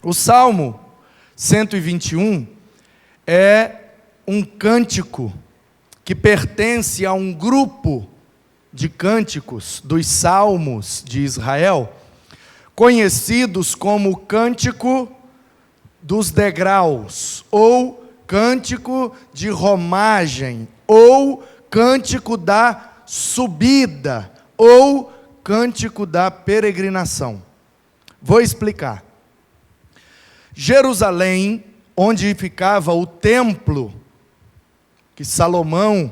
O Salmo 121 é um cântico que pertence a um grupo de cânticos dos Salmos de Israel, conhecidos como Cântico dos Degraus, ou Cântico de Romagem, ou Cântico da Subida, ou Cântico da Peregrinação. Vou explicar. Jerusalém, onde ficava o templo que Salomão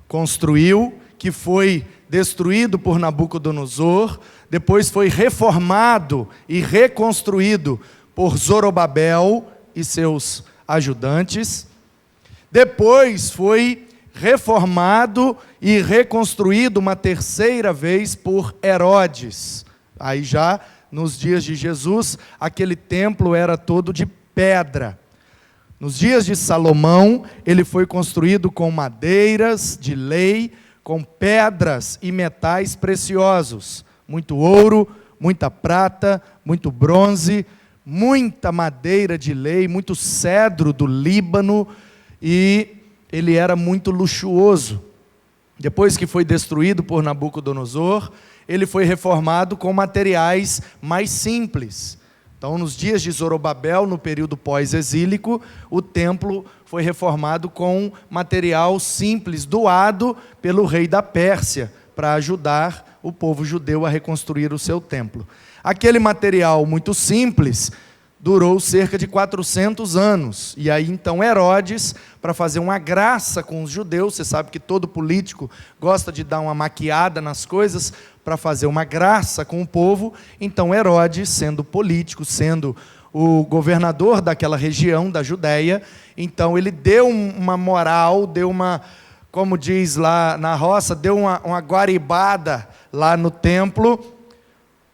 construiu, que foi destruído por Nabucodonosor, depois foi reformado e reconstruído por Zorobabel e seus ajudantes, depois foi reformado e reconstruído uma terceira vez por Herodes. Aí já nos dias de Jesus, aquele templo era todo de pedra. Nos dias de Salomão, ele foi construído com madeiras de lei, com pedras e metais preciosos, muito ouro, muita prata, muito bronze, muita madeira de lei, muito cedro do Líbano, e ele era muito luxuoso. Depois que foi destruído por Nabucodonosor, ele foi reformado com materiais mais simples. Então, nos dias de Zorobabel, no período pós-exílico, o templo foi reformado com material simples, doado pelo rei da Pérsia, para ajudar o povo judeu a reconstruir o seu templo. Aquele material muito simples durou cerca de 400 anos. E aí, então, Herodes, para fazer uma graça com os judeus, você sabe que todo político gosta de dar uma maquiada nas coisas, para fazer uma graça com o povo. Então Herodes, sendo político, sendo o governador daquela região da Judéia, então ele deu uma moral, deu uma, como diz lá na roça, deu uma guaribada lá no templo,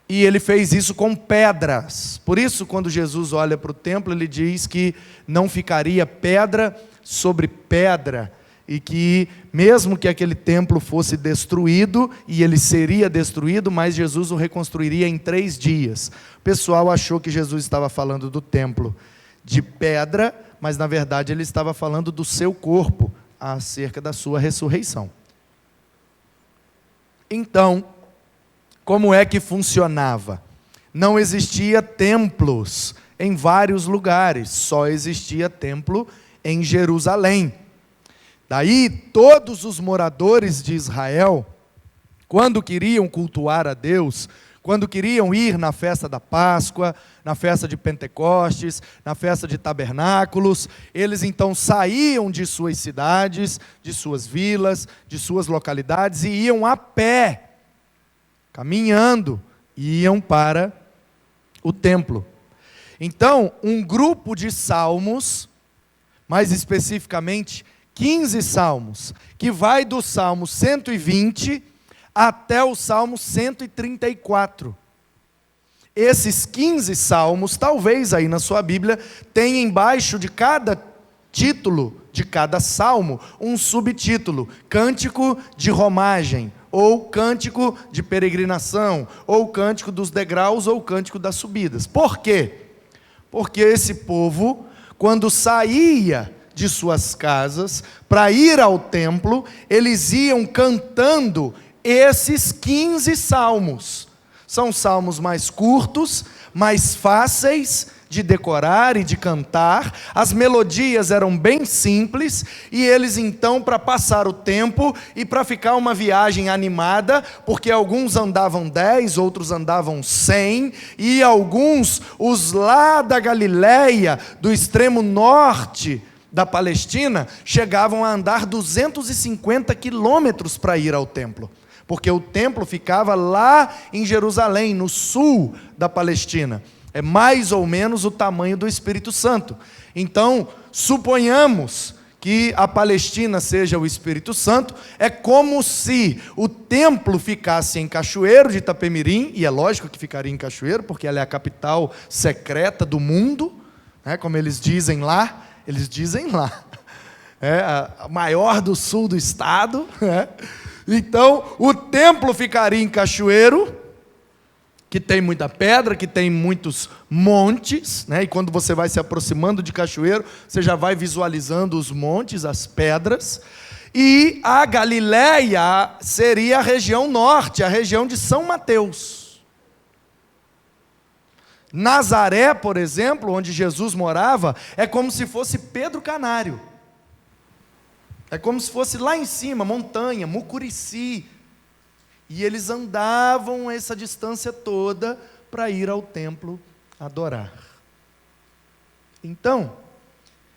e ele fez isso com pedras. Por isso, quando Jesus olha para o templo, ele diz que não ficaria pedra sobre pedra, e que mesmo que aquele templo fosse destruído, e ele seria destruído, mas Jesus o reconstruiria em 3 dias. O pessoal achou que Jesus estava falando do templo de pedra, mas na verdade ele estava falando do seu corpo, acerca da sua ressurreição. Então, como é que funcionava? Não existia templos em vários lugares, só existia templo em Jerusalém. Daí, todos os moradores de Israel, quando queriam cultuar a Deus, quando queriam ir na festa da Páscoa, na festa de Pentecostes, na festa de Tabernáculos, eles então saíam de suas cidades, de suas vilas, de suas localidades, e iam a pé, caminhando, iam para o templo. Então, um grupo de salmos, mais especificamente 15 salmos, que vai do Salmo 120 até o Salmo 134. Esses 15 salmos, talvez aí na sua Bíblia, tenha embaixo de cada título, de cada salmo, um subtítulo: Cântico de Romagem, ou Cântico de Peregrinação, ou Cântico dos Degraus, ou Cântico das Subidas. Por quê? Porque esse povo, quando saía de suas casas para ir ao templo, eles iam cantando esses 15 salmos. São salmos mais curtos, mais fáceis de decorar e de cantar. As melodias eram bem simples, e eles então, para passar o tempo e para ficar uma viagem animada, porque alguns andavam 10, outros andavam 100, e alguns, os lá da Galileia, do extremo norte da Palestina, chegavam a andar 250 quilômetros para ir ao templo, porque o templo ficava lá em Jerusalém, no sul da Palestina. É mais ou menos o tamanho do Espírito Santo. Então, suponhamos que a Palestina seja o Espírito Santo, é como se o templo ficasse em Cachoeiro de Itapemirim, e é lógico que ficaria em Cachoeiro, porque ela é a capital secreta do mundo, né, como eles dizem lá, a maior do sul do estado, né? Então, o templo ficaria em Cachoeiro, que tem muita pedra, que tem muitos montes, né? E quando você vai se aproximando de Cachoeiro, você já vai visualizando os montes, as pedras. E a Galileia seria a região norte, a região de São Mateus. Nazaré, por exemplo, onde Jesus morava, é como se fosse Pedro Canário. É como se fosse lá em cima, montanha, Mucurici. E eles andavam essa distância toda para ir ao templo adorar. Então,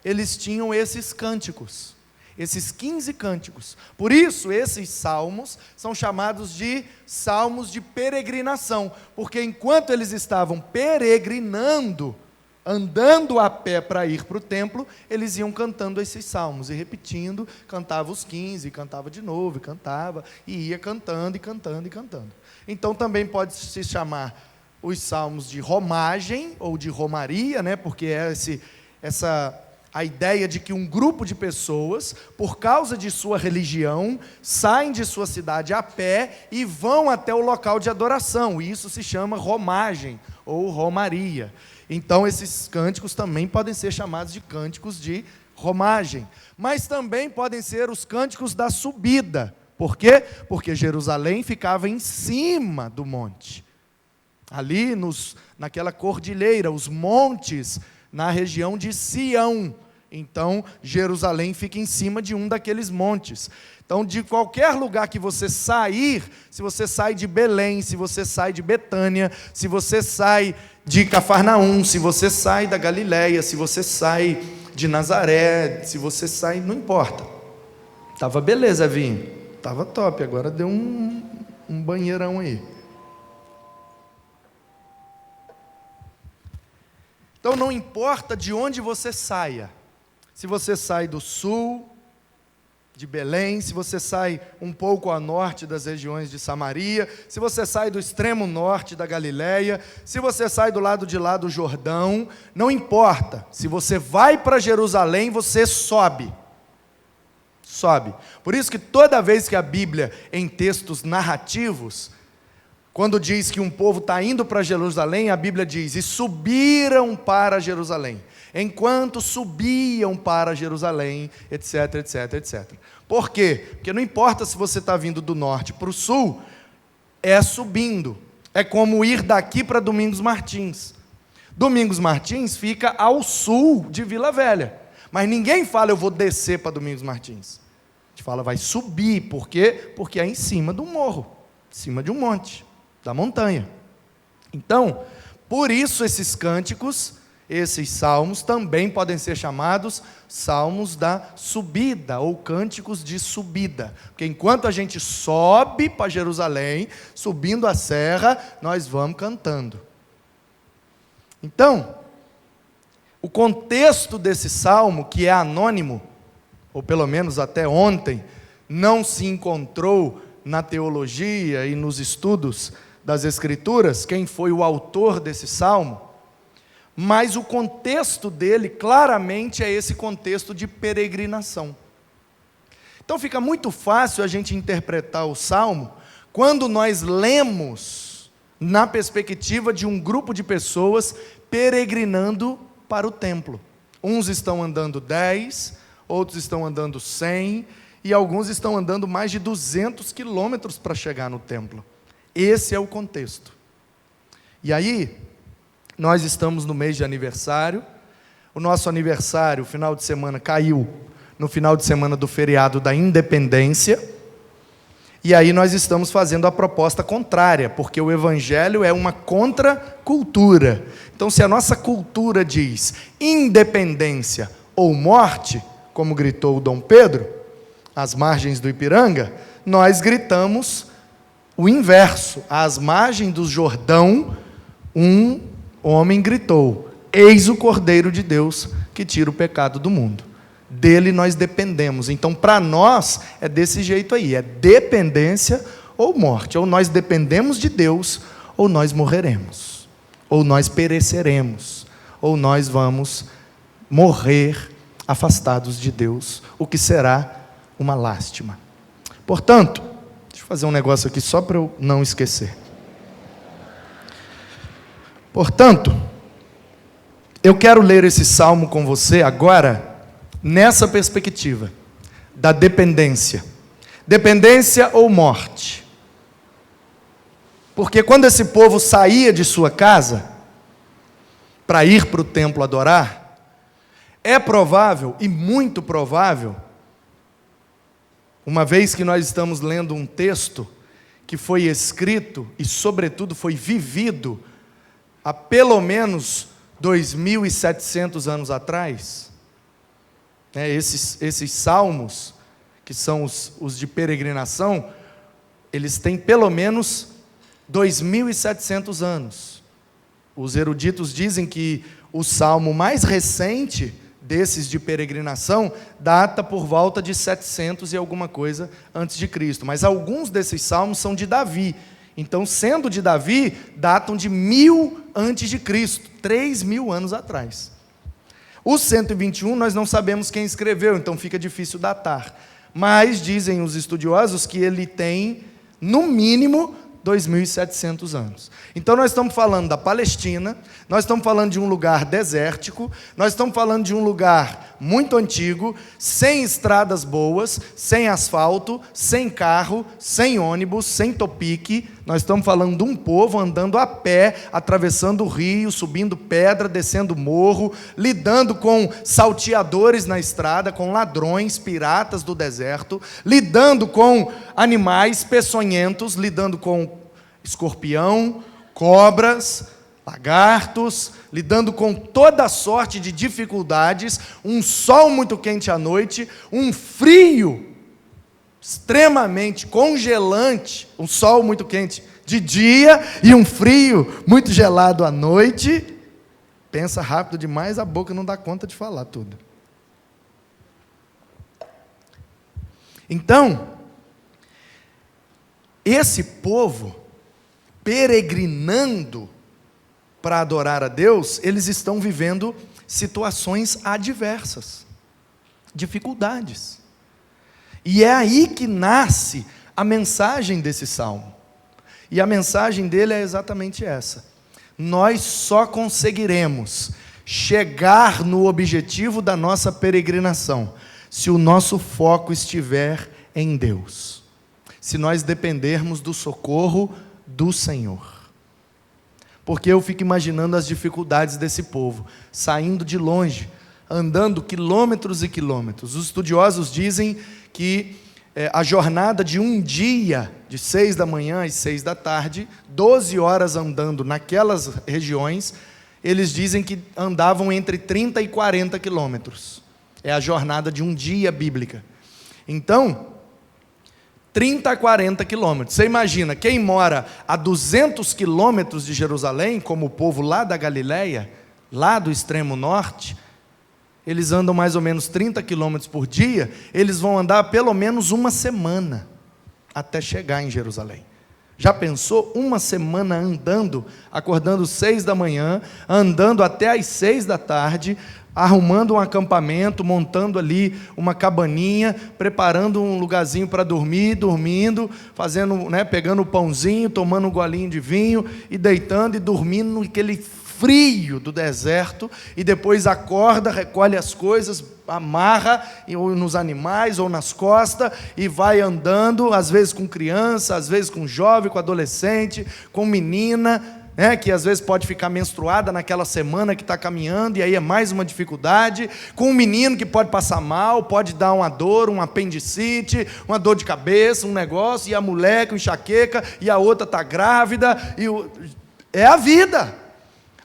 eles tinham esses cânticos, esses 15 cânticos. Por isso, esses salmos são chamados de salmos de peregrinação, porque enquanto eles estavam peregrinando, andando a pé para ir para o templo, eles iam cantando esses salmos e repetindo, cantava os 15, cantava de novo, e cantava, e ia cantando e cantando e cantando. Então também pode se chamar os salmos de romagem ou de romaria, né? Porque é a ideia de que um grupo de pessoas, por causa de sua religião, saem de sua cidade a pé e vão até o local de adoração, e isso se chama romagem ou romaria. Então, esses cânticos também podem ser chamados de cânticos de romagem. Mas também podem ser os cânticos da subida. Por quê? Porque Jerusalém ficava em cima do monte. Ali, naquela cordilheira, os montes, na região de Sião. Então, Jerusalém fica em cima de um daqueles montes. Então, de qualquer lugar que você sair, se você sai de Belém, se você sai de Betânia, se você sai de Cafarnaum, se você sai da Galileia, se você sai de Nazaré, se você sai, não importa. Estava beleza, Vinho. Estava top, agora deu um banheirão aí. Então, não importa de onde você saia. Se você sai do sul, de Belém, se você sai um pouco a norte das regiões de Samaria, se você sai do extremo norte da Galileia, se você sai do lado de lá do Jordão, não importa. Se você vai para Jerusalém, você sobe. Sobe. Por isso que toda vez que a Bíblia, em textos narrativos, quando diz que um povo está indo para Jerusalém, a Bíblia diz, e subiram para Jerusalém. Enquanto subiam para Jerusalém, etc, etc, etc. Por quê? Porque não importa se você está vindo do norte para o sul, é subindo. É como ir daqui para Domingos Martins. Domingos Martins fica ao sul de Vila Velha. Mas ninguém fala, eu vou descer para Domingos Martins. A gente fala, vai subir. Por quê? Porque é em cima do morro, em cima de um monte, da montanha. Então, por isso esses cânticos, esses salmos também podem ser chamados salmos da subida, ou cânticos de subida. Porque enquanto a gente sobe para Jerusalém, subindo a serra, nós vamos cantando. Então, o contexto desse salmo, que é anônimo, ou pelo menos até ontem, não se encontrou na teologia e nos estudos das Escrituras, quem foi o autor desse salmo, mas o contexto dele claramente é esse contexto de peregrinação. Então fica muito fácil a gente interpretar o salmo quando nós lemos na perspectiva de um grupo de pessoas peregrinando para o templo. Uns estão andando 10, outros estão andando 100, e alguns estão andando mais de 200 quilômetros para chegar no templo. Esse é o contexto. E aí, nós estamos no mês de aniversário. O nosso aniversário, o final de semana, caiu no final de semana do feriado da Independência. E aí nós estamos fazendo a proposta contrária, porque o Evangelho é uma contracultura. Então, se a nossa cultura diz independência ou morte, como gritou o Dom Pedro, às margens do Ipiranga, nós gritamos o inverso. Às margens do Jordão, um homem gritou, eis o Cordeiro de Deus que tira o pecado do mundo. Dele nós dependemos. Então, para nós, é desse jeito aí, é dependência ou morte. Ou nós dependemos de Deus, ou nós morreremos. Ou nós pereceremos. Ou nós vamos morrer afastados de Deus, o que será uma lástima. Portanto, deixa eu fazer um negócio aqui só para eu não esquecer. Portanto, eu quero ler esse salmo com você agora, nessa perspectiva da dependência. Dependência ou morte. Porque quando esse povo saía de sua casa para ir para o templo adorar, é provável, e muito provável, uma vez que nós estamos lendo um texto que foi escrito e, sobretudo, foi vivido há pelo menos 2.700 anos atrás, esses salmos, que são os de peregrinação, eles têm pelo menos 2.700 anos. Os eruditos dizem que o salmo mais recente desses de peregrinação data por volta de 700 e alguma coisa antes de Cristo. Mas alguns desses salmos são de Davi. Então, sendo de Davi, datam de 1000 antes de Cristo, 3.000 anos atrás. O 121 nós não sabemos quem escreveu, então fica difícil datar. Mas dizem os estudiosos que ele tem, no mínimo, 2.700 anos. Então nós estamos falando da Palestina, nós estamos falando de um lugar desértico, nós estamos falando de um lugar muito antigo, sem estradas boas, sem asfalto, sem carro, sem ônibus, sem topique. Nós estamos falando de um povo andando a pé, atravessando o rio, subindo pedra, descendo morro, lidando com salteadores na estrada, com ladrões, piratas do deserto, lidando com animais peçonhentos, lidando com escorpião, cobras, lagartos, lidando com toda sorte de dificuldades, um sol muito quente à noite, um frio extremamente congelante, um sol muito quente de dia e um frio muito gelado à noite. Pensa rápido demais, a boca não dá conta de falar tudo. Então, esse povo, peregrinando para adorar a Deus, eles estão vivendo situações adversas, dificuldades. E é aí que nasce a mensagem desse salmo. E a mensagem dele é exatamente essa: nós só conseguiremos chegar no objetivo da nossa peregrinação se o nosso foco estiver em Deus, se nós dependermos do socorro do Senhor. Porque eu fico imaginando as dificuldades desse povo, saindo de longe, andando quilômetros e quilômetros. Os estudiosos dizem que a jornada de um dia, de 6 da manhã às 6 da tarde, 12 horas andando naquelas regiões, eles dizem que andavam entre 30 e 40 quilômetros. É a jornada de um dia bíblica. Então, 30 a 40 quilômetros. Você imagina, quem mora a 200 quilômetros de Jerusalém, como o povo lá da Galileia, lá do extremo norte, eles andam mais ou menos 30 quilômetros por dia, eles vão andar pelo menos uma semana até chegar em Jerusalém. Já pensou uma semana andando, acordando 6 da manhã, andando até às 6 da tarde, arrumando um acampamento, montando ali uma cabaninha, preparando um lugarzinho para dormir, dormindo, fazendo, pegando o pãozinho, tomando um golinho de vinho e deitando e dormindo naquele frio do deserto, e depois acorda, recolhe as coisas, amarra ou nos animais ou nas costas e vai andando, às vezes com criança, às vezes com jovem, com adolescente, com menina, que às vezes pode ficar menstruada naquela semana que está caminhando, e aí é mais uma dificuldade, com um menino que pode passar mal, pode dar uma dor, um apendicite, uma dor de cabeça, um negócio, e a mulher com enxaqueca, e a outra está grávida, é a vida.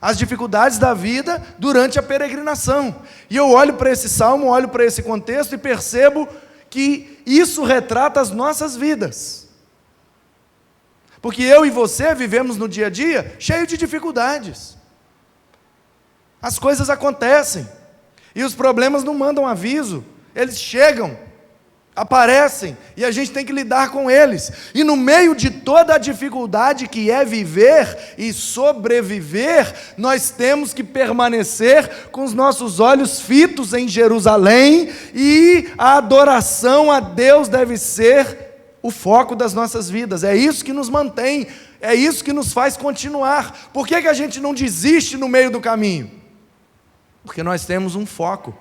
As dificuldades da vida durante a peregrinação. E eu olho para esse salmo, olho para esse contexto e percebo que isso retrata as nossas vidas. Porque eu e você vivemos no dia a dia cheio de dificuldades. As coisas acontecem. E os problemas não mandam aviso. Eles chegam, aparecem, e a gente tem que lidar com eles. E no meio de toda a dificuldade que é viver e sobreviver, nós temos que permanecer com os nossos olhos fitos em Jerusalém, e a adoração a Deus deve ser o foco das nossas vidas, é isso que nos mantém, é isso que nos faz continuar. Por que a gente não desiste no meio do caminho? Porque nós temos um foco,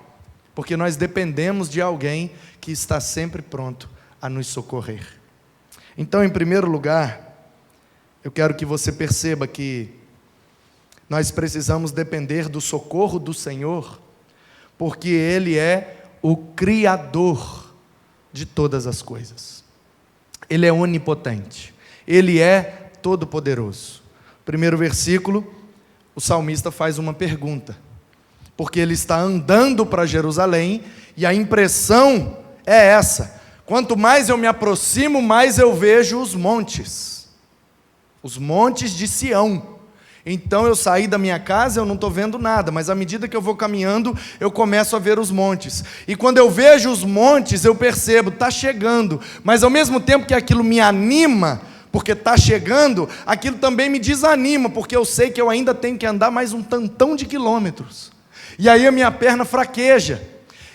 porque nós dependemos de alguém que está sempre pronto a nos socorrer. Então, em primeiro lugar, eu quero que você perceba que nós precisamos depender do socorro do Senhor, porque Ele é o Criador de todas as coisas. Ele é onipotente, Ele é todo-poderoso. Primeiro versículo, o salmista faz uma pergunta, porque ele está andando para Jerusalém, e a impressão é essa: quanto mais eu me aproximo, mais eu vejo os montes de Sião. Então eu saí da minha casa, eu não estou vendo nada, mas à medida que eu vou caminhando, eu começo a ver os montes, e quando eu vejo os montes, eu percebo, está chegando, mas ao mesmo tempo que aquilo me anima, porque está chegando, aquilo também me desanima, porque eu sei que eu ainda tenho que andar mais um tantão de quilômetros, e aí a minha perna fraqueja.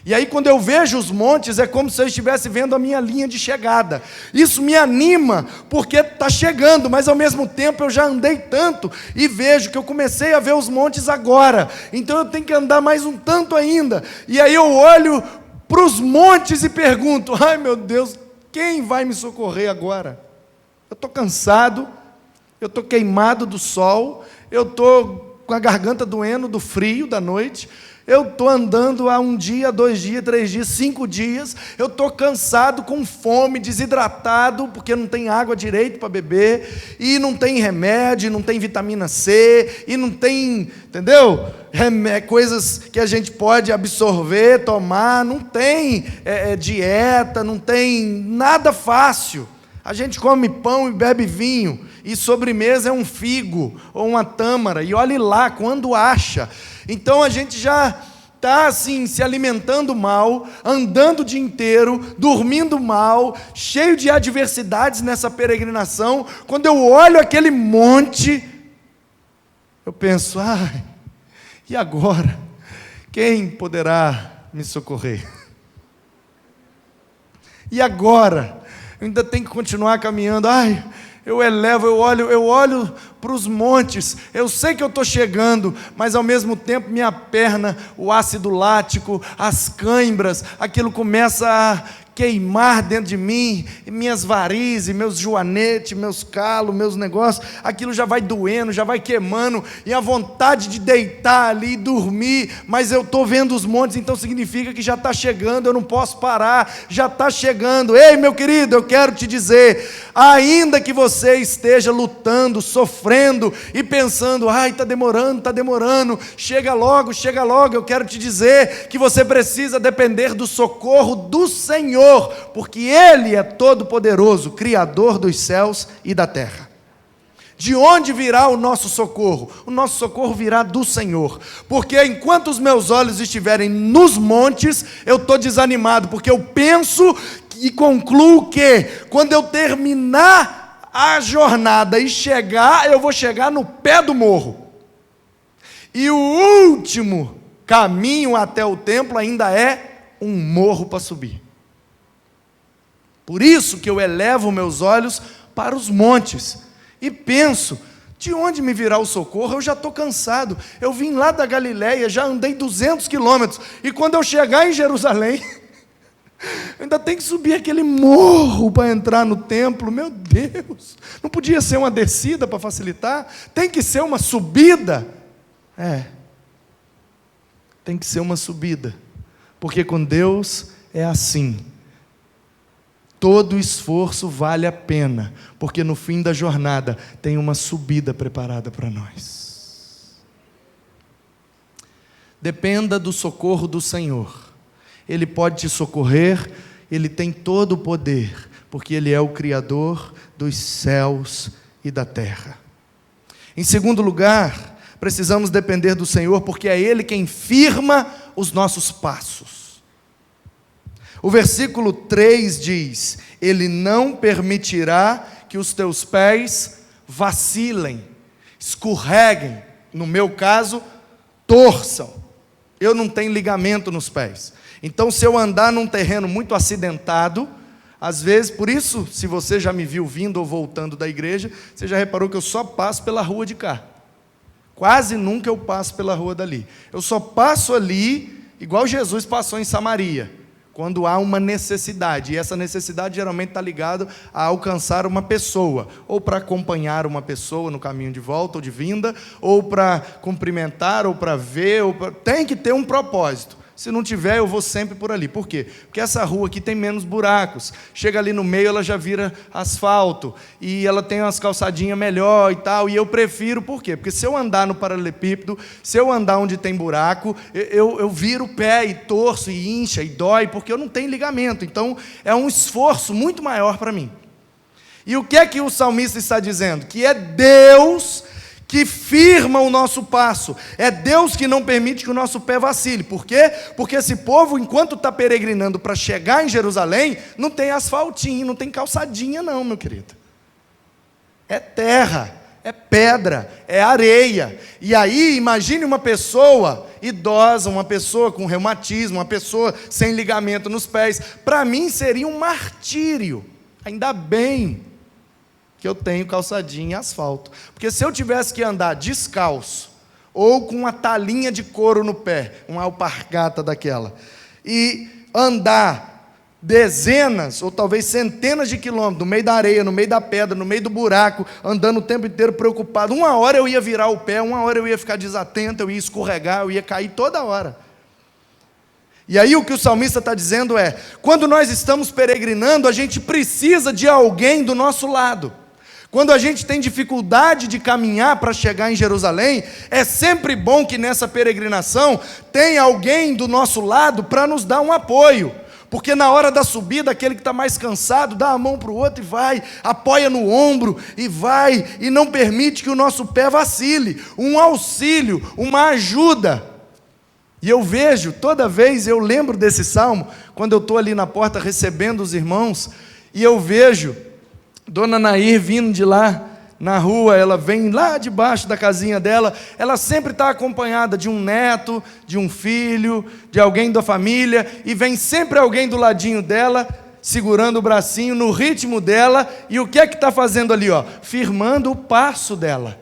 E aí quando eu vejo os montes, é como se eu estivesse vendo a minha linha de chegada. Isso me anima, porque está chegando, mas ao mesmo tempo eu já andei tanto, e vejo que eu comecei a ver os montes agora, então eu tenho que andar mais um tanto ainda. E aí eu olho para os montes e pergunto: ai meu Deus, quem vai me socorrer agora? Eu estou cansado, eu estou queimado do sol, eu estou com a garganta doendo do frio da noite, eu estou andando há 1 dia, 2 dias, 3 dias, 5 dias, eu estou cansado, com fome, desidratado, porque não tem água direito para beber, e não tem remédio, não tem vitamina C, e não tem, entendeu? Coisas que a gente pode absorver, tomar, não tem dieta, não tem nada fácil. A gente come pão e bebe vinho, e sobremesa é um figo ou uma tâmara, e olhe lá quando acha. Então a gente já está assim, se alimentando mal, andando o dia inteiro, dormindo mal, cheio de adversidades nessa peregrinação. Quando eu olho aquele monte, eu penso: ai, e agora? Quem poderá me socorrer? E agora? Eu ainda tenho que continuar caminhando. Ai, eu olho para os montes, eu sei que eu estou chegando, mas ao mesmo tempo minha perna, o ácido lático, as cãibras, aquilo começa a queimar dentro de mim, e minhas varizes, meus joanetes, meus calos, meus negócios, aquilo já vai doendo, já vai queimando, e a vontade de deitar ali e dormir, mas eu estou vendo os montes, então significa que já está chegando, eu não posso parar, já está chegando. Ei, meu querido, eu quero te dizer, ainda que você esteja lutando, sofrendo, e pensando: ai, está demorando, chega logo, eu quero te dizer que você precisa depender do socorro do Senhor, porque Ele é todo-poderoso, Criador dos céus e da terra. De onde virá o nosso socorro? O nosso socorro virá do Senhor, porque enquanto os meus olhos estiverem nos montes, eu estou desanimado, porque eu penso e concluo que quando eu terminar a jornada e chegar, eu vou chegar no pé do morro, e o último caminho até o templo ainda é um morro para subir. Por isso que eu elevo meus olhos para os montes e penso: de onde me virá o socorro? Eu já estou cansado, eu vim lá da Galileia, já andei 200 quilômetros, e quando eu chegar em Jerusalém, eu ainda tenho que subir aquele morro para entrar no templo. Meu Deus, não podia ser uma descida para facilitar? Tem que ser uma subida? Tem que ser uma subida, porque com Deus é assim. Todo esforço vale a pena, porque no fim da jornada tem uma subida preparada para nós. Dependa do socorro do Senhor. Ele pode te socorrer, Ele tem todo o poder, porque Ele é o Criador dos céus e da terra. Em segundo lugar, precisamos depender do Senhor, porque é Ele quem firma os nossos passos. O versículo 3 diz: Ele não permitirá que os teus pés vacilem, escorreguem, no meu caso, torçam. Eu não tenho ligamento nos pés, então se eu andar num terreno muito acidentado, Às vezes, por isso, se você já me viu vindo ou voltando da igreja, você já reparou que eu só passo pela rua de cá. Quase nunca eu passo pela rua dali. Eu só passo ali, igual Jesus passou em Samaria, quando há uma necessidade. E essa necessidade geralmente está ligada a alcançar uma pessoa, ou para acompanhar uma pessoa no caminho de volta ou de vinda, ou para cumprimentar, ou para ver, tem que ter um propósito. Se não tiver, eu vou sempre por ali. Por quê? Porque essa rua aqui tem menos buracos. Chega ali no meio, ela já vira asfalto. E ela tem umas calçadinhas melhor e tal. E eu prefiro, por quê? Porque se eu andar no paralelepípedo, se eu andar onde tem buraco, eu viro o pé e torço e incha e dói, porque eu não tenho ligamento. Então, é um esforço muito maior para mim. E o que é que o salmista está dizendo? Que é Deus que firma o nosso passo. É Deus que não permite que o nosso pé vacile. Por quê? Porque esse povo, enquanto está peregrinando para chegar em Jerusalém, não tem asfaltinho, não tem calçadinha não, meu querido. É terra, é pedra, é areia. E aí, imagine uma pessoa idosa, uma pessoa com reumatismo, uma pessoa sem ligamento nos pés. Para mim seria um martírio. Ainda bem que eu tenho calçadinha e asfalto. Porque se eu tivesse que andar descalço, ou com uma talinha de couro no pé, uma alpargata daquela, e andar dezenas, ou talvez centenas de quilômetros, no meio da areia, no meio da pedra, no meio do buraco, andando o tempo inteiro preocupado, uma hora eu ia virar o pé, uma hora eu ia ficar desatento, eu ia escorregar, eu ia cair toda hora. E aí o que o salmista está dizendo é, quando nós estamos peregrinando, a gente precisa de alguém do nosso lado. Quando a gente tem dificuldade de caminhar para chegar em Jerusalém, é sempre bom que nessa peregrinação tenha alguém do nosso lado para nos dar um apoio. Porque na hora da subida, aquele que está mais cansado, dá a mão para o outro e vai, apoia no ombro e vai, e não permite que o nosso pé vacile. Um auxílio, uma ajuda. E eu vejo, toda vez eu lembro desse salmo, quando eu estou ali na porta recebendo os irmãos, e eu vejo Dona Nair vindo de lá na rua, ela vem lá debaixo da casinha dela, ela sempre está acompanhada de um neto, de um filho, de alguém da família, e vem sempre alguém do ladinho dela, segurando o bracinho no ritmo dela, e o que é que está fazendo ali? Firmando o passo dela,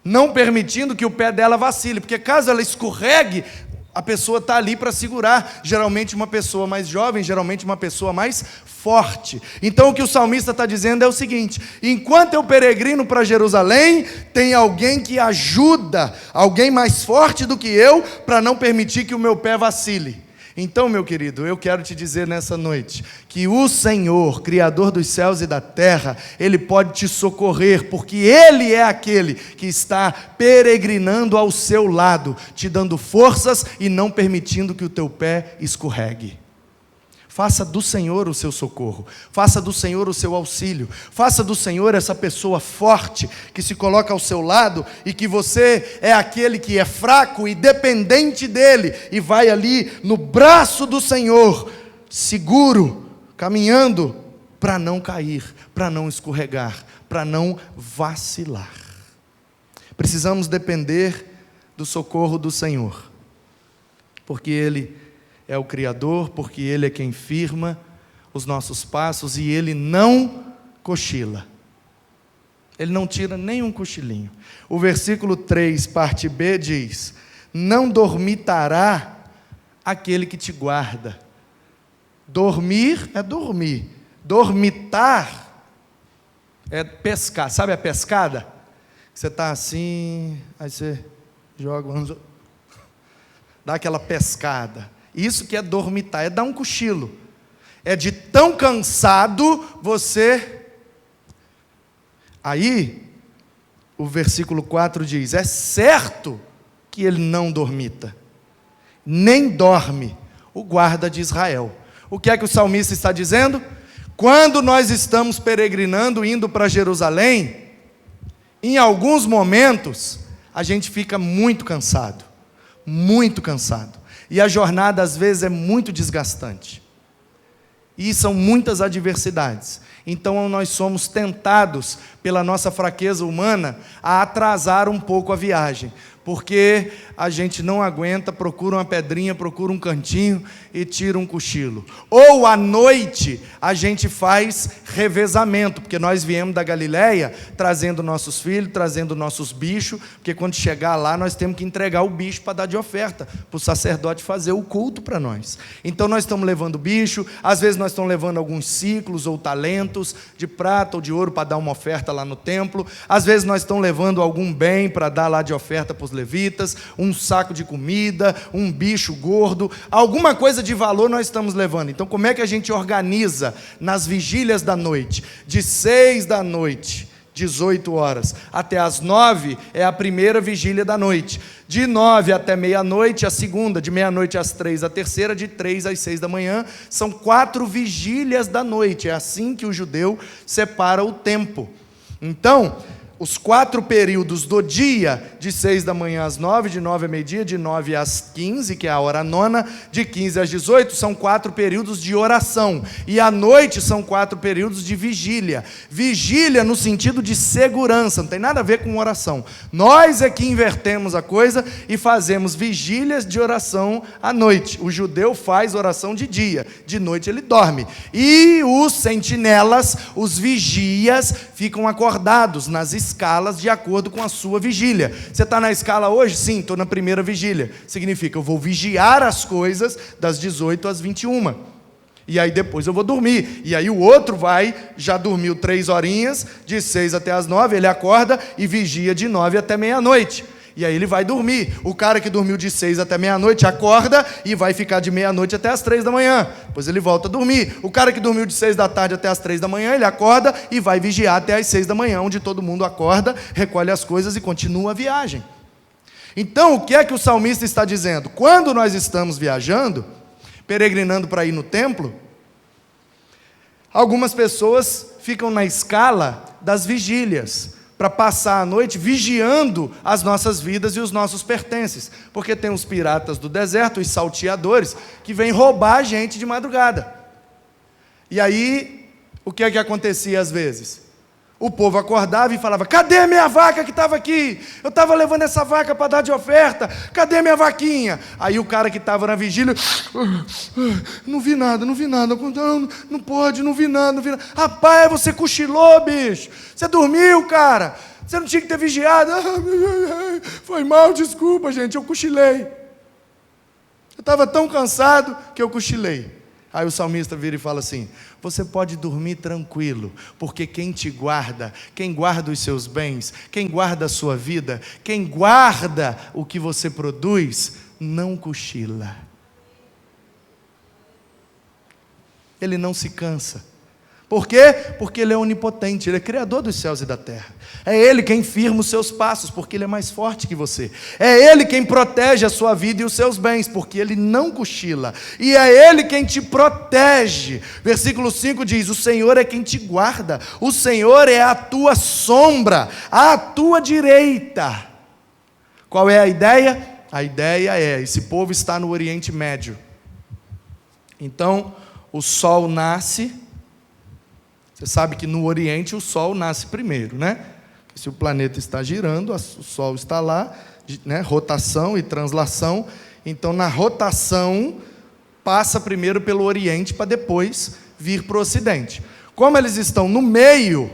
não permitindo que o pé dela vacile, porque caso ela escorregue, a pessoa está ali para segurar, geralmente uma pessoa mais jovem, geralmente uma pessoa mais forte. Então o que o salmista está dizendo é o seguinte: enquanto eu peregrino para Jerusalém, tem alguém que ajuda, alguém mais forte do que eu, para não permitir que o meu pé vacile. Então, meu querido, eu quero te dizer nessa noite, que o Senhor, Criador dos céus e da terra, Ele pode te socorrer, porque Ele é aquele que está peregrinando ao seu lado, te dando forças e não permitindo que o teu pé escorregue. Faça do Senhor o seu socorro, faça do Senhor o seu auxílio, faça do Senhor essa pessoa forte que se coloca ao seu lado e que você é aquele que é fraco e dependente dEle e vai ali no braço do Senhor, seguro, caminhando para não cair, para não escorregar, para não vacilar. Precisamos depender do socorro do Senhor, porque Ele é o Criador, porque Ele é quem firma os nossos passos e Ele não cochila. Ele não tira nem um cochilinho. O versículo 3, parte B, diz: não dormitará aquele que te guarda. Dormir é dormir. Dormitar é pescar. Sabe a pescada? Você está assim, aí você joga, dá aquela pescada. Isso que é dormitar, é dar um cochilo. É de tão cansado você... Aí, o versículo 4 diz: é certo que ele não dormita, nem dorme o guarda de Israel. O que é que o salmista está dizendo? Quando nós estamos peregrinando, indo para Jerusalém, em alguns momentos, a gente fica muito cansado. Muito cansado. E a jornada às vezes é muito desgastante. E são muitas adversidades. Então nós somos tentados, pela nossa fraqueza humana, a atrasar um pouco a viagem. Porque a gente não aguenta, procura uma pedrinha, procura um cantinho e tira um cochilo. Ou à noite a gente faz revezamento, porque nós viemos da Galileia trazendo nossos filhos, trazendo nossos bichos, porque quando chegar lá nós temos que entregar o bicho para dar de oferta, para o sacerdote fazer o culto para nós. Então nós estamos levando bicho, às vezes nós estamos levando alguns ciclos ou talentos de prata ou de ouro para dar uma oferta lá no templo, às vezes nós estamos levando algum bem para dar lá de oferta para os levitas, um saco de comida, um bicho gordo, alguma coisa de valor nós estamos levando. Então como é que a gente organiza nas vigílias da noite? De 6 da noite, 18 horas, até as 9 é a primeira vigília da noite. De 9 até meia-noite a segunda, de meia-noite às 3 a terceira, de 3 às 6 da manhã. São 4 vigílias da noite. É assim que o judeu separa o tempo. Então, os 4 períodos do dia, de 6 da manhã às 9, de 9 a meio-dia, de 9 às 15, que é a hora nona, de 15 às 18, são 4 períodos de oração. E à noite são 4 períodos de vigília. Vigília no sentido de segurança, não tem nada a ver com oração. Nós é que invertemos a coisa e fazemos vigílias de oração à noite. O judeu faz oração de dia, de noite ele dorme. E os sentinelas, os vigias, ficam acordados nas escalas de acordo com a sua vigília. Você está na escala hoje? Sim, estou na primeira vigília. Significa, eu vou vigiar as coisas das 18 às 21. E aí depois eu vou dormir. E aí o outro já dormiu 3 horinhas, de 6 até as 9, ele acorda e vigia de 9 até meia-noite. E aí ele vai dormir. O cara que dormiu de 6 até meia-noite acorda e vai ficar de meia-noite até as 3 da manhã. Depois ele volta a dormir. O cara que dormiu de 6 da tarde até as 3 da manhã, ele acorda e vai vigiar até as 6 da manhã, onde todo mundo acorda, recolhe as coisas e continua a viagem. Então, o que é que o salmista está dizendo? Quando nós estamos viajando, peregrinando para ir no templo, algumas pessoas ficam na escala das vigílias, para passar a noite vigiando as nossas vidas e os nossos pertences. Porque tem os piratas do deserto, os salteadores, que vêm roubar a gente de madrugada. E aí, o que é que acontecia às vezes? O povo acordava e falava, cadê a minha vaca que estava aqui? Eu estava levando essa vaca para dar de oferta, cadê a minha vaquinha? Aí o cara que estava na vigília, não vi nada, não pode, não vi nada. Rapaz, você cochilou, bicho, você dormiu, cara, você não tinha que ter vigiado. Foi mal, desculpa, gente, eu cochilei. Eu estava tão cansado que eu cochilei. Aí o salmista vira e fala assim, você pode dormir tranquilo, porque quem te guarda, quem guarda os seus bens, quem guarda a sua vida, quem guarda o que você produz, não cochila. Ele não se cansa. Por quê? Porque Ele é onipotente, Ele é criador dos céus e da terra. É Ele quem firma os seus passos, porque Ele é mais forte que você. É Ele quem protege a sua vida e os seus bens, porque Ele não cochila. E é Ele quem te protege. Versículo 5 diz, o Senhor é quem te guarda. O Senhor é a tua sombra, à tua direita. Qual é a ideia? A ideia é, esse povo está no Oriente Médio. Então, o sol nasce. Você sabe que no Oriente o Sol nasce primeiro, né? Se o planeta está girando, o Sol está lá, né? Rotação e translação. Então, na rotação, passa primeiro pelo Oriente para depois vir para o Ocidente. Como eles estão no meio,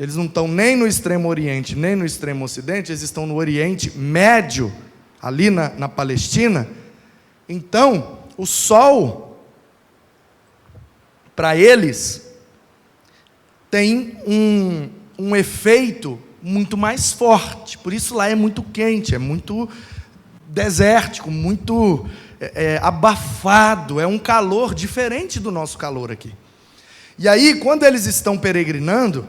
eles não estão nem no extremo Oriente, nem no extremo Ocidente, eles estão no Oriente Médio, ali na Palestina. Então, o Sol, para eles, tem um efeito muito mais forte. Por isso lá é muito quente, é muito desértico, muito abafado, é um calor diferente do nosso calor aqui. E aí, quando eles estão peregrinando,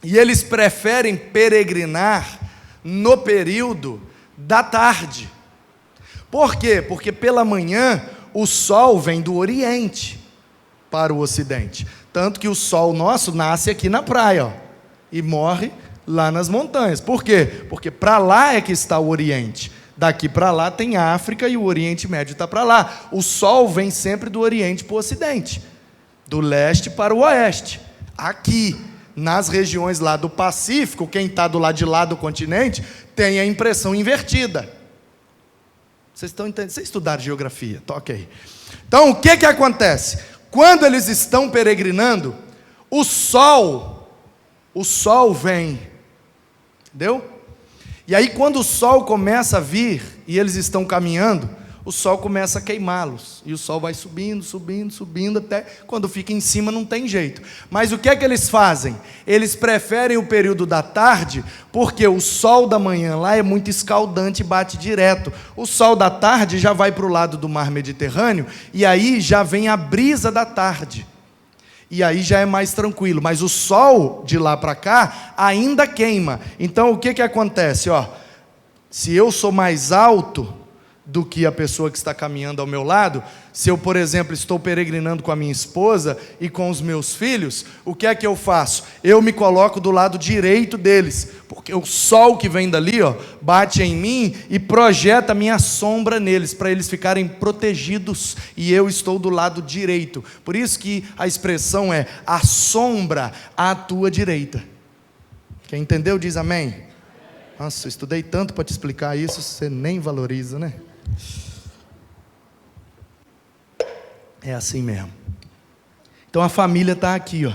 e eles preferem peregrinar no período da tarde. Por quê? Porque pela manhã o sol vem do Oriente para o Ocidente. Tanto que o sol nosso nasce aqui na praia, ó, e morre lá nas montanhas. Por quê? Porque para lá é que está o Oriente. Daqui para lá tem a África e o Oriente Médio está para lá. O sol vem sempre do Oriente para o Ocidente, do leste para o oeste. Aqui, nas regiões lá do Pacífico, quem está do lado de lá do continente, tem a impressão invertida. Vocês estão entendendo? Vocês estudaram geografia, toque aí. Então, o que acontece? Quando eles estão peregrinando, o sol vem, entendeu? E aí quando o sol começa a vir, e eles estão caminhando, o sol começa a queimá-los, e o sol vai subindo, subindo, subindo, até quando fica em cima não tem jeito. Mas o que é que eles fazem? Eles preferem o período da tarde, porque o sol da manhã lá é muito escaldante e bate direto. O sol da tarde já vai para o lado do mar Mediterrâneo, e aí já vem a brisa da tarde. E aí já é mais tranquilo, mas o sol de lá para cá ainda queima. Então o que acontece? Se eu sou mais alto do que a pessoa que está caminhando ao meu lado, se eu, por exemplo, estou peregrinando com a minha esposa e com os meus filhos, o que é que eu faço? Eu me coloco do lado direito deles, porque o sol que vem dali, bate em mim e projeta a minha sombra neles, para eles ficarem protegidos, e eu estou do lado direito. Por isso que a expressão é: a sombra à tua direita. Quem entendeu diz amém. Nossa, eu estudei tanto para te explicar isso, você nem valoriza, né? É assim mesmo. Então a família está aqui, A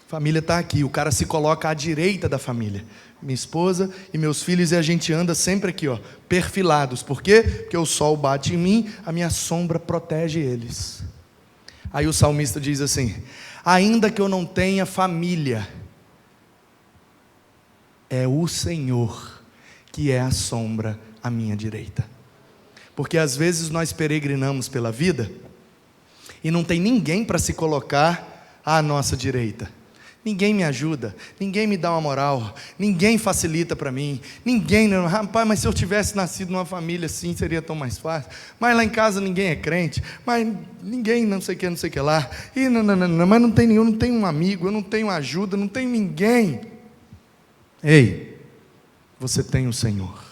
família está aqui, o cara se coloca à direita da família. Minha esposa e meus filhos, e a gente anda sempre aqui, perfilados. Por quê? Porque o sol bate em mim, a minha sombra protege eles. Aí o salmista diz assim: ainda que eu não tenha família, é o Senhor que é a sombra à minha direita. Porque às vezes nós peregrinamos pela vida e não tem ninguém para se colocar à nossa direita. Ninguém me ajuda, ninguém me dá uma moral, ninguém facilita para mim, ninguém, rapaz, mas se eu tivesse nascido numa família assim, seria tão mais fácil. Mas lá em casa ninguém é crente, mas ninguém não sei o que lá, e mas não tem nenhum, não tem um amigo, eu não tenho ajuda, não tenho ninguém. Ei, você tem o Senhor.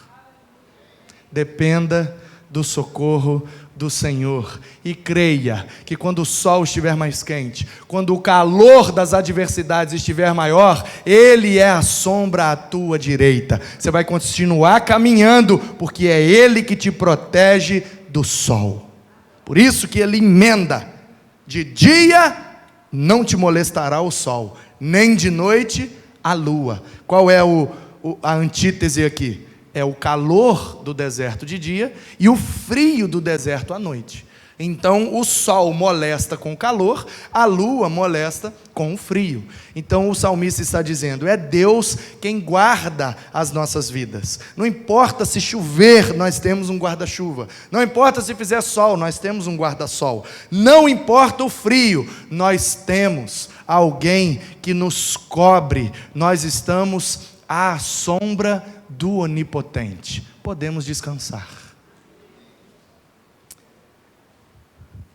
Dependa do socorro do Senhor, e creia que quando o sol estiver mais quente, quando o calor das adversidades estiver maior, Ele é a sombra à tua direita. Você vai continuar caminhando, porque é Ele que te protege do sol. Por isso que Ele emenda: de dia não te molestará o sol, nem de noite a lua. Qual é a antítese aqui? É o calor do deserto de dia e o frio do deserto à noite. Então o sol molesta com o calor, a lua molesta com o frio. Então o salmista está dizendo: é Deus quem guarda as nossas vidas. Não importa se chover, nós temos um guarda-chuva. Não importa se fizer sol, nós temos um guarda-sol. Não importa o frio, nós temos alguém que nos cobre. Nós estamos à sombra do Onipotente. Podemos descansar.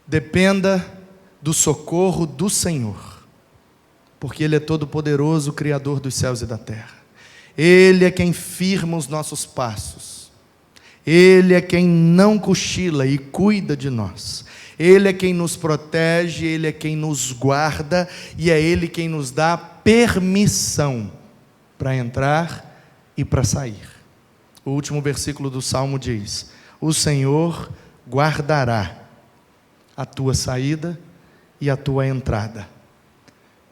Dependa do socorro do Senhor, porque Ele é todo-poderoso, Criador dos céus e da terra. Ele é quem firma os nossos passos. Ele é quem não cochila e cuida de nós. Ele é quem nos protege, Ele é quem nos guarda, e é Ele quem nos dá permissão para entrar e para sair. O último versículo do Salmo diz: o Senhor guardará a tua saída e a tua entrada,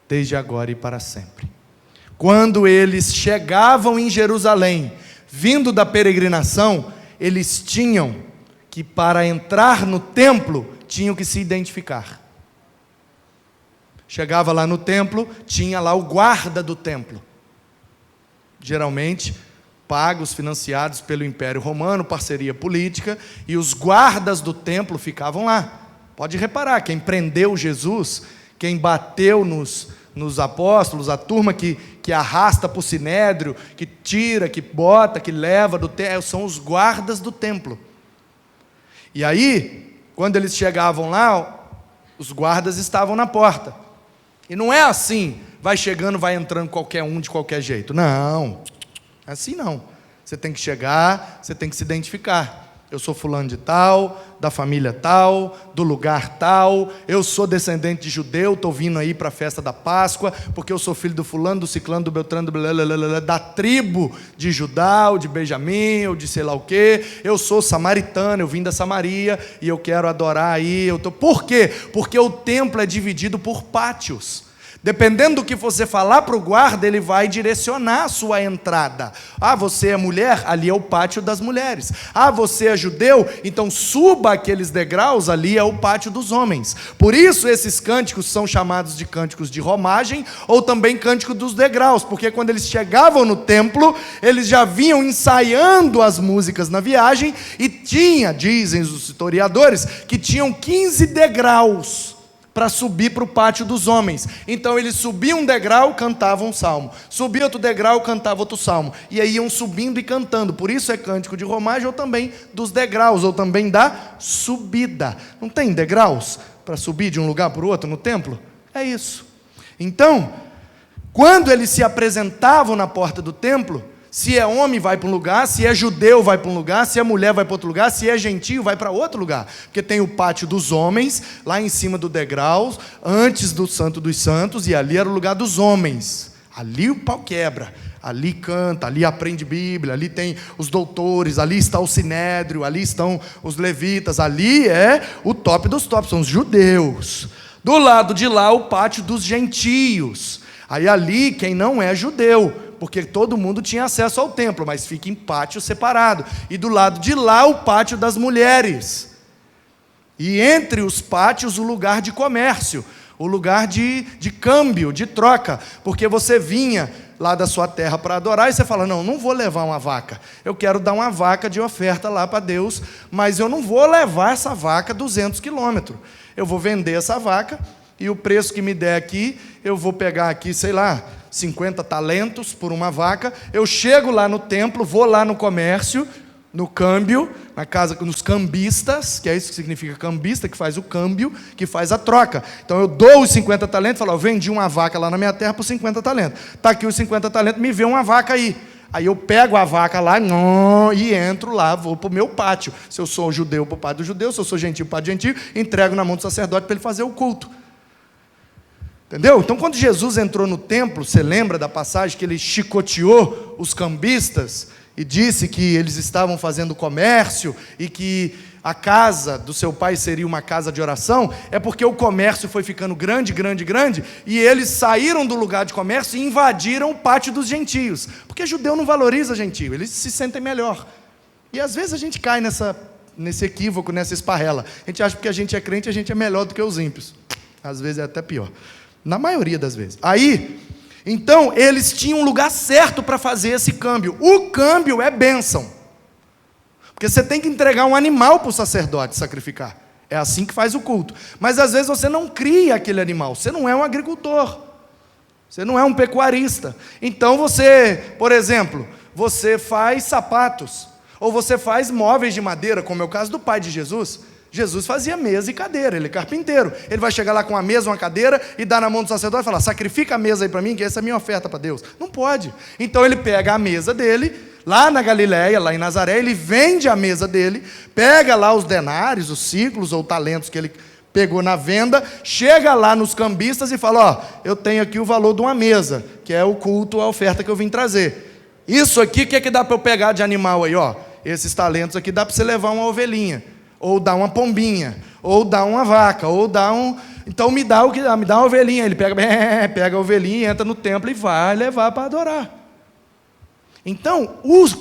desde agora e para sempre. Quando eles chegavam em Jerusalém, vindo da peregrinação, eles tinham que, para entrar no templo, tinham que se identificar. Chegava lá no templo, tinha lá o guarda do templo, geralmente pagos, financiados pelo Império Romano, parceria política, e os guardas do templo ficavam lá. Pode reparar, quem prendeu Jesus, quem bateu nos apóstolos, a turma que arrasta para o sinédrio, que tira, que bota, que leva do templo, são os guardas do templo. E aí, quando eles chegavam lá, os guardas estavam na porta. E não é assim, vai chegando, vai entrando qualquer um de qualquer jeito. Não, assim não. Você tem que chegar, você tem que se identificar. Eu sou fulano de tal, da família tal, do lugar tal, eu sou descendente de judeu, estou vindo aí para a festa da Páscoa, porque eu sou filho do fulano, do ciclano, do beltrano, da tribo de Judá, ou de Benjamim, ou de sei lá o quê. Eu sou samaritano, eu vim da Samaria, e eu quero adorar aí. Por quê? Porque o templo é dividido por pátios. Dependendo do que você falar para o guarda, ele vai direcionar a sua entrada. Ah, você é mulher? Ali é o pátio das mulheres. Ah, você é judeu? Então suba aqueles degraus, ali é o pátio dos homens. Por isso esses cânticos são chamados de cânticos de romagem, ou também cântico dos degraus, porque quando eles chegavam no templo, eles já vinham ensaiando as músicas na viagem, e dizem os historiadores, que tinham 15 degraus para subir para o pátio dos homens. Então eles subiam um degrau, cantavam um salmo. Subia outro degrau, cantava outro salmo. E aí iam subindo e cantando. Por isso é cântico de romagem, ou também dos degraus, ou também da subida. Não tem degraus para subir de um lugar para o outro no templo? É isso. Então, quando eles se apresentavam na porta do templo, se é homem, vai para um lugar, se é judeu, vai para um lugar, se é mulher, vai para outro lugar, se é gentio, vai para outro lugar. Porque tem o pátio dos homens, lá em cima do degrau, antes do Santo dos Santos, e ali era o lugar dos homens. Ali o pau quebra, ali canta, ali aprende Bíblia, ali tem os doutores, ali está o sinédrio, ali estão os levitas, ali é o top dos tops, são os judeus. Do lado de lá, o pátio dos gentios. Aí ali, quem não é judeu, porque todo mundo tinha acesso ao templo, mas fica em pátio separado. E do lado de lá, o pátio das mulheres. E entre os pátios, o lugar de comércio, o lugar de câmbio, de troca. Porque você vinha lá da sua terra para adorar, e você fala, não vou levar uma vaca. Eu quero dar uma vaca de oferta lá para Deus, mas eu não vou levar essa vaca 200 quilômetros. Eu vou vender essa vaca, e o preço que me der aqui, eu vou pegar aqui, sei lá, 50 talentos por uma vaca. Eu chego lá no templo, vou lá no comércio, no câmbio, na casa dos cambistas, que é isso que significa cambista, que faz o câmbio, que faz a troca. Então eu dou os 50 talentos, falo, eu vendi uma vaca lá na minha terra por 50 talentos. Está aqui os 50 talentos, me vê uma vaca aí. Aí eu pego a vaca lá e entro lá, vou para o meu pátio. Se eu sou judeu, para o pátio do judeu, se eu sou gentio, para o pátio gentio, entrego na mão do sacerdote para ele fazer o culto. Entendeu? Então, quando Jesus entrou no templo, você lembra da passagem que ele chicoteou os cambistas e disse que eles estavam fazendo comércio e que a casa do seu pai seria uma casa de oração? É porque o comércio foi ficando grande, e eles saíram do lugar de comércio e invadiram o pátio dos gentios. Porque judeu não valoriza gentio, eles se sentem melhor. E às vezes a gente cai nesse equívoco, nessa esparrela. A gente acha que porque a gente é crente, a gente é melhor do que os ímpios. Às vezes é até pior. Na maioria das vezes. Aí, então, eles tinham um lugar certo para fazer esse câmbio. O câmbio é bênção. Porque você tem que entregar um animal para o sacerdote sacrificar. É assim que faz o culto. Mas às vezes você não cria aquele animal. Você não é um agricultor. Você não é um pecuarista. Então você, por exemplo, você faz sapatos. Ou você faz móveis de madeira, como é o caso do pai de Jesus. Jesus fazia mesa e cadeira, ele é carpinteiro. Ele vai chegar lá com uma mesa, uma cadeira, e dar na mão do sacerdote e falar, sacrifica a mesa aí para mim, que essa é a minha oferta para Deus. Não pode. Então ele pega a mesa dele, lá na Galileia, lá em Nazaré, ele vende a mesa dele, pega lá os denários, os ciclos ou talentos que ele pegou na venda, chega lá nos cambistas e fala, eu tenho aqui o valor de uma mesa, que é o culto, a oferta que eu vim trazer. Isso aqui, o que é que dá para eu pegar de animal aí? Esses talentos aqui dá para você levar uma ovelhinha, ou dar uma pombinha, ou dar uma vaca, ou dar um... Então me dá uma ovelhinha. Ele pega a ovelhinha, entra no templo e vai levar para adorar. Então, os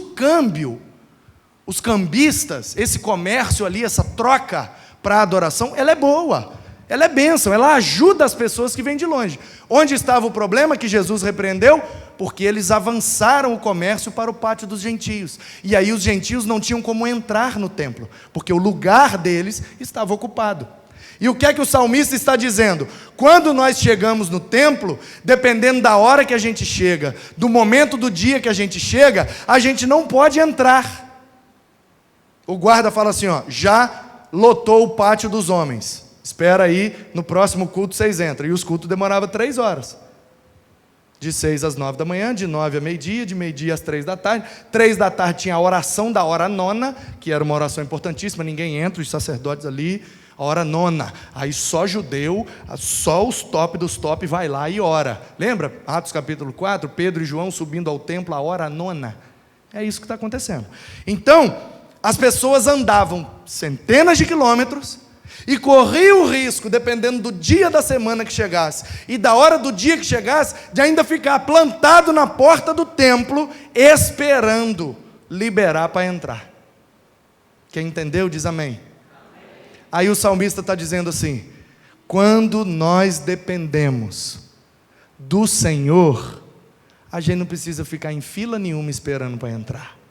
cambistas, esse comércio ali, essa troca para adoração, ela é boa, ela é bênção, ela ajuda as pessoas que vêm de longe. Onde estava o problema que Jesus repreendeu? Porque eles avançaram o comércio para o pátio dos gentios. E aí os gentios não tinham como entrar no templo, porque o lugar deles estava ocupado. E o que é que o salmista está dizendo? Quando nós chegamos no templo, dependendo da hora que a gente chega, do momento do dia que a gente não pode entrar. O guarda fala assim, já lotou o pátio dos homens. Espera aí, no próximo culto vocês entram. E os cultos demoravam 3 horas. de 6 às 9 da manhã, de 9 a meio-dia, de meio-dia às 3 da tarde. 3 da tarde tinha a oração da hora nona, que era uma oração importantíssima, ninguém entra, os sacerdotes ali, a hora nona. Aí só judeu, só os top dos top vai lá e ora. Lembra? Atos capítulo 4, Pedro e João subindo ao templo, a hora nona. É isso que está acontecendo. Então, as pessoas andavam centenas de quilômetros e corriam o risco, dependendo do dia da semana que chegasse e da hora do dia que chegasse, de ainda ficar plantado na porta do templo, esperando liberar para entrar. Quem entendeu, diz amém. Aí o salmista está dizendo assim: quando nós dependemos do Senhor, a gente não precisa ficar em fila nenhuma esperando para entrar.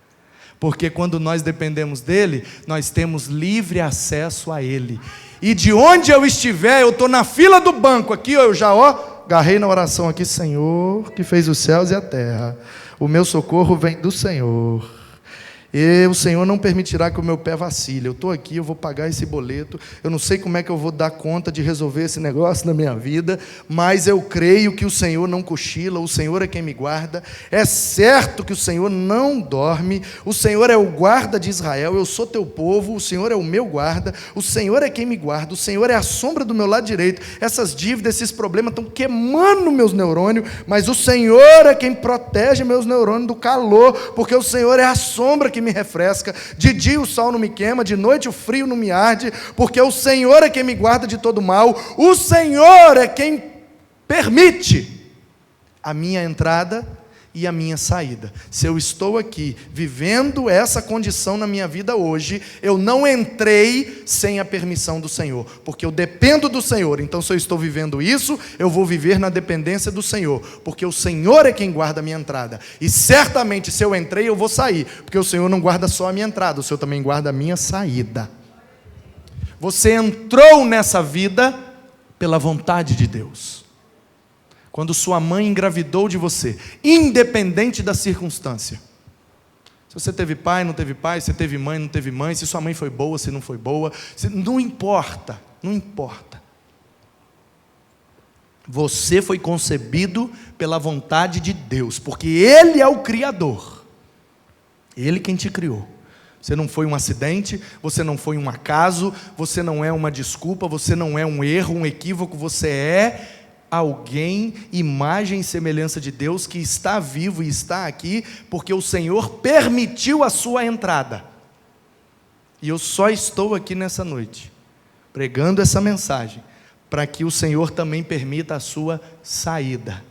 Porque quando nós dependemos dEle, nós temos livre acesso a Ele. E de onde eu estiver, eu estou na fila do banco aqui, eu já agarrei na oração aqui: Senhor, que fez os céus e a terra, o meu socorro vem do Senhor. E o Senhor não permitirá que o meu pé vacile. Eu estou aqui, eu vou pagar esse boleto. Eu não sei como é que eu vou dar conta de resolver esse negócio na minha vida, mas eu creio que o Senhor não cochila, o Senhor é quem me guarda. É certo que o Senhor não dorme. O Senhor é o guarda de Israel. Eu sou teu povo, o Senhor é o meu guarda. O Senhor é quem me guarda. O Senhor é a sombra do meu lado direito. Essas dívidas, esses problemas estão queimando meus neurônios, mas o Senhor é quem protege meus neurônios do calor, porque o Senhor é a sombra que me refresca. De dia o sol não me queima, de noite o frio não me arde, porque o Senhor é quem me guarda de todo mal. O Senhor é quem permite a minha entrada e a minha saída. Se eu estou aqui vivendo essa condição na minha vida hoje, eu não entrei sem a permissão do Senhor, porque eu dependo do Senhor. Então, se eu estou vivendo isso, eu vou viver na dependência do Senhor, porque o Senhor é quem guarda a minha entrada. E certamente, se eu entrei, eu vou sair, porque o Senhor não guarda só a minha entrada, o Senhor também guarda a minha saída. Você entrou nessa vida pela vontade de Deus. Quando sua mãe engravidou de você, independente da circunstância. Se você teve pai, não teve pai, se teve mãe, não teve mãe, se sua mãe foi boa, se não foi boa, não importa, não importa. Você foi concebido pela vontade de Deus, porque Ele é o Criador. Ele quem te criou. Você não foi um acidente, você não foi um acaso, você não é uma desculpa, você não é um erro, um equívoco, você é alguém, imagem e semelhança de Deus, que está vivo e está aqui, porque o Senhor permitiu a sua entrada. E eu só estou aqui nessa noite, pregando essa mensagem, para que o Senhor também permita a sua saída.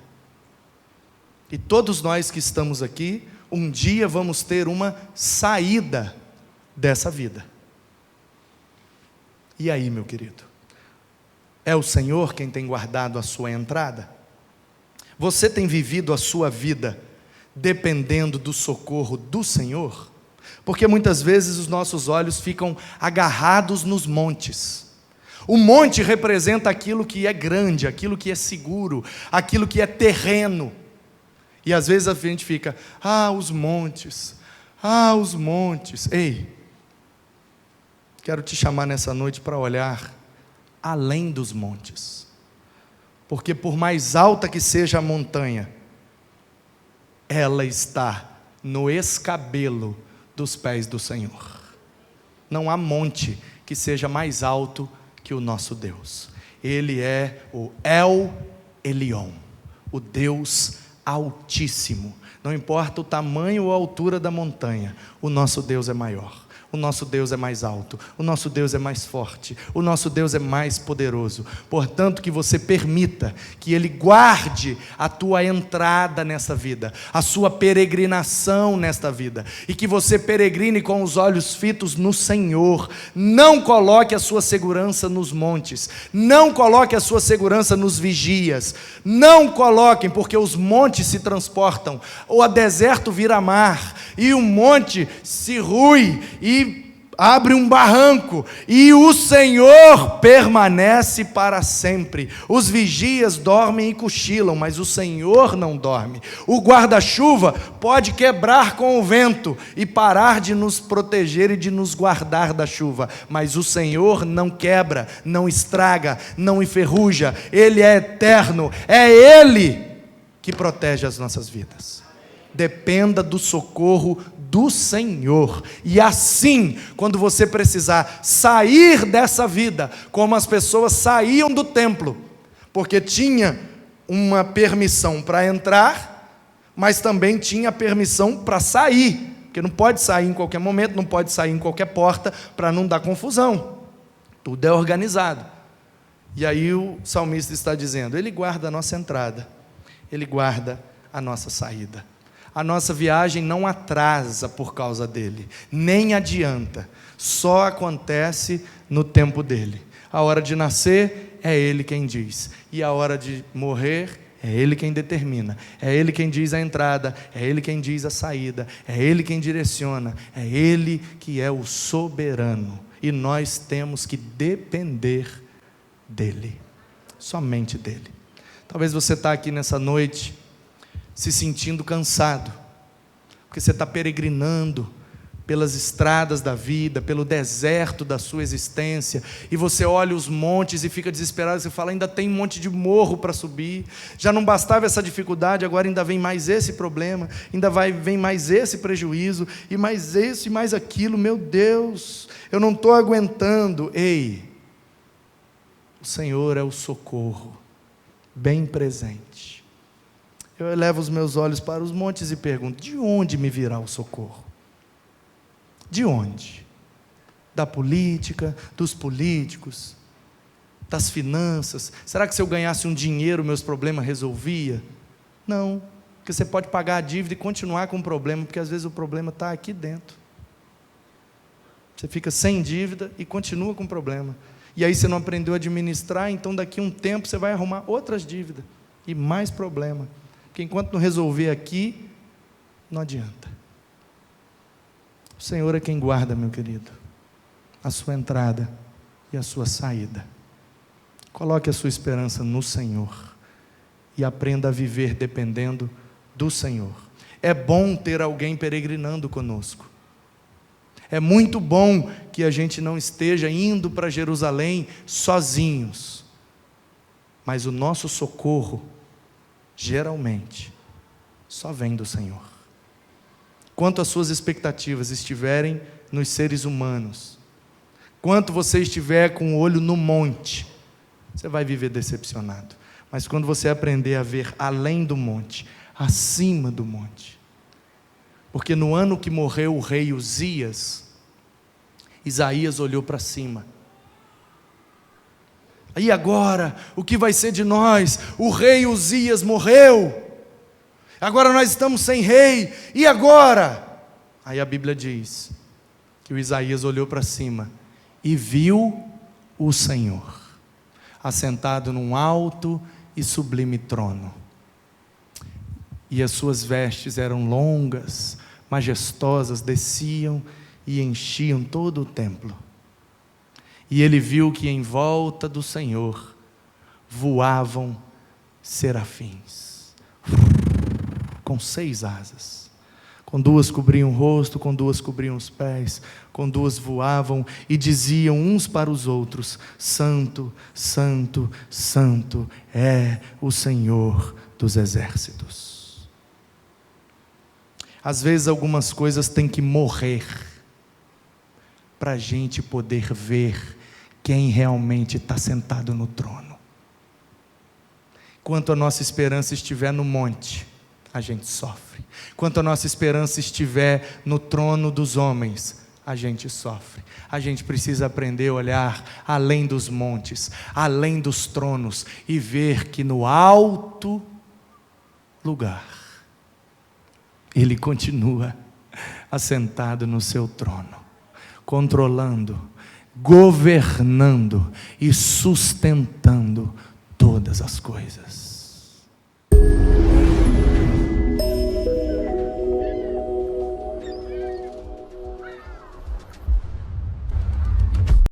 E todos nós que estamos aqui, um dia vamos ter uma saída dessa vida. E aí, meu querido? É o Senhor quem tem guardado a sua entrada? Você tem vivido a sua vida dependendo do socorro do Senhor? Porque muitas vezes os nossos olhos ficam agarrados nos montes. O monte representa aquilo que é grande, aquilo que é seguro, aquilo que é terreno. E às vezes a gente fica: os montes, os montes. Ei, quero te chamar nessa noite para olhar além dos montes, porque por mais alta que seja a montanha, ela está no escabelo dos pés do Senhor. Não há monte que seja mais alto que o nosso Deus. Ele é o El Elyon, o Deus Altíssimo. Não importa o tamanho ou a altura da montanha, o nosso Deus é maior. O nosso Deus é mais alto, o nosso Deus é mais forte, o nosso Deus é mais poderoso. Portanto, que você permita que Ele guarde a tua entrada nessa vida, a sua peregrinação nesta vida, e que você peregrine com os olhos fitos no Senhor. Não coloque a sua segurança nos montes, não coloque a sua segurança nos vigias, não coloquem, porque os montes se transportam, o deserto vira mar, e o monte se rui, e abre um barranco, e o Senhor permanece para sempre. Os vigias dormem e cochilam, mas o Senhor não dorme. O guarda-chuva pode quebrar com o vento e parar de nos proteger e de nos guardar da chuva, mas o Senhor não quebra, não estraga, não enferruja. Ele é eterno, é Ele que protege as nossas vidas. Dependa do socorro do Senhor. E assim, quando você precisar sair dessa vida, como as pessoas saíam do templo, porque tinha uma permissão para entrar, mas também tinha permissão para sair, porque não pode sair em qualquer momento, não pode sair em qualquer porta, para não dar confusão. Tudo é organizado. E aí o salmista está dizendo, Ele guarda a nossa entrada, Ele guarda a nossa saída. A nossa viagem não atrasa por causa dele, nem adianta, só acontece no tempo dele. A hora de nascer é ele quem diz, e a hora de morrer é ele quem determina, é ele quem diz a entrada, é ele quem diz a saída, é ele quem direciona, é ele que é o soberano, e nós temos que depender dele, somente dele. Talvez você está aqui nessa noite se sentindo cansado, porque você está peregrinando pelas estradas da vida, pelo deserto da sua existência, e você olha os montes e fica desesperado, você fala, ainda tem um monte de morro para subir, já não bastava essa dificuldade, agora ainda vem mais esse problema, vem mais esse prejuízo, e mais isso e mais aquilo, meu Deus, eu não estou aguentando. Ei, o Senhor é o socorro, bem presente. Eu elevo os meus olhos para os montes e pergunto, de onde me virá o socorro? De onde? Da política, dos políticos, das finanças? Será que se eu ganhasse um dinheiro, meus problemas resolvia? Não, porque você pode pagar a dívida e continuar com o problema, porque às vezes o problema está aqui dentro. Você fica sem dívida e continua com o problema. E aí você não aprendeu a administrar, então daqui a um tempo você vai arrumar outras dívidas e mais problema. Porque enquanto não resolver aqui, não adianta. O Senhor é quem guarda, meu querido, a sua entrada e a sua saída. Coloque a sua esperança no Senhor e aprenda a viver dependendo do Senhor. É bom ter alguém peregrinando conosco. É muito bom que a gente não esteja indo para Jerusalém sozinhos. Mas o nosso socorro, geralmente, só vem do Senhor. Quanto as suas expectativas estiverem nos seres humanos, quanto você estiver com o olho no monte, você vai viver decepcionado. Mas quando você aprender a ver além do monte, acima do monte, porque no ano que morreu o rei Uzias, Isaías olhou para cima. E agora, o que vai ser de nós? O rei Uzias morreu, agora nós estamos sem rei, e agora? Aí a Bíblia diz que o Isaías olhou para cima e viu o Senhor assentado num alto e sublime trono, e as suas vestes eram longas, majestosas, desciam e enchiam todo o templo. E ele viu que em volta do Senhor voavam serafins, com 6 asas. Com 2 cobriam o rosto, com 2 cobriam os pés, com 2 voavam e diziam uns para os outros: Santo, Santo, Santo é o Senhor dos exércitos. Às vezes algumas coisas têm que morrer para a gente poder ver quem realmente está sentado no trono. Enquanto a nossa esperança estiver no monte, a gente sofre. Enquanto a nossa esperança estiver no trono dos homens, a gente sofre. A gente precisa aprender a olhar além dos montes, além dos tronos, e ver que no alto lugar, Ele continua assentado no seu trono, controlando, governando e sustentando todas as coisas.